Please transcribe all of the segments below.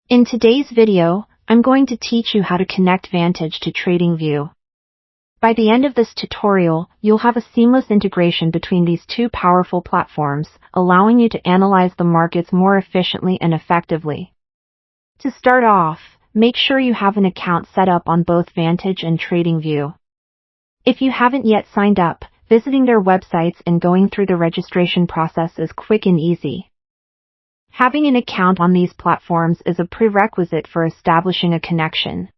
In today's video, I'm going to teach you how to connect Vantage to TradingView. By the end of this tutorial, you'll have a seamless integration between these two powerful platforms, allowing you to analyze the markets more efficiently and effectively. To start off, make sure you have an account set up on both Vantage and TradingView. If you haven't yet signed up, visiting their websites and going through the registration process is quick and easy. Having an account on these platforms is a prerequisite for establishing a connection.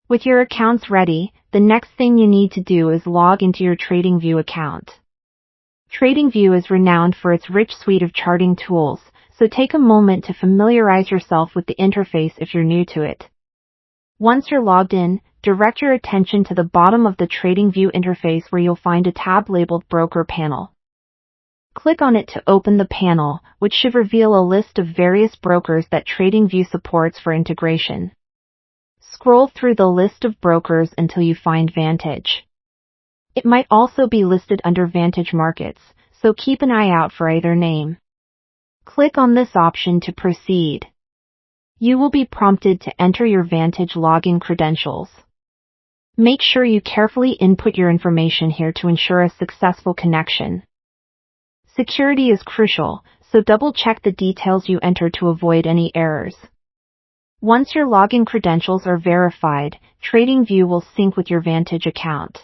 With your accounts ready, the next thing you need to do is log into your TradingView account. TradingView is renowned for its rich suite of charting tools, so take a moment to familiarize yourself with the interface if you're new to it. Once you're logged in, direct your attention to the bottom of the TradingView interface where you'll find a tab labeled Broker Panel. Click on it to open the panel, which should reveal a list of various brokers that TradingView supports for integration. Scroll through the list of brokers until you find Vantage. It might also be listed under Vantage Markets, so keep an eye out for either name. Click on this option to proceed. You will be prompted to enter your Vantage login credentials. Make sure you carefully input your information here to ensure a successful connection. Security is crucial, so double-check the details you enter to avoid any errors. Once your login credentials are verified, TradingView will sync with your Vantage account.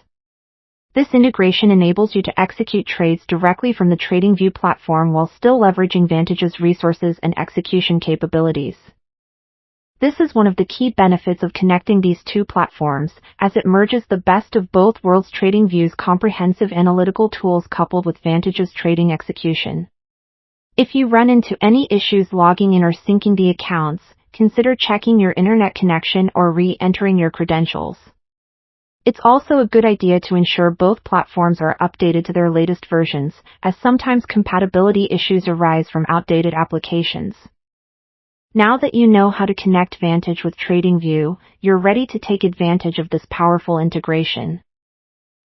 This integration enables you to execute trades directly from the TradingView platform while still leveraging Vantage's resources and execution capabilities. This is one of the key benefits of connecting these two platforms, as it merges the best of both worlds: TradingView's comprehensive analytical tools coupled with Vantage's trading execution. If you run into any issues logging in or syncing the accounts, consider checking your internet connection or re-entering your credentials. It's also a good idea to ensure both platforms are updated to their latest versions, as sometimes compatibility issues arise from outdated applications. Now that you know how to connect Vantage with TradingView, you're ready to take advantage of this powerful integration.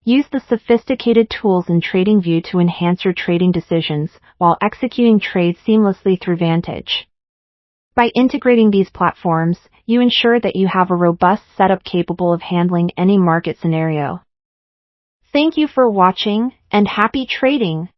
Use the sophisticated tools in TradingView to enhance your trading decisions while executing trades seamlessly through Vantage. By integrating these platforms, you ensure that you have a robust setup capable of handling any market scenario. Thank you for watching, and happy trading!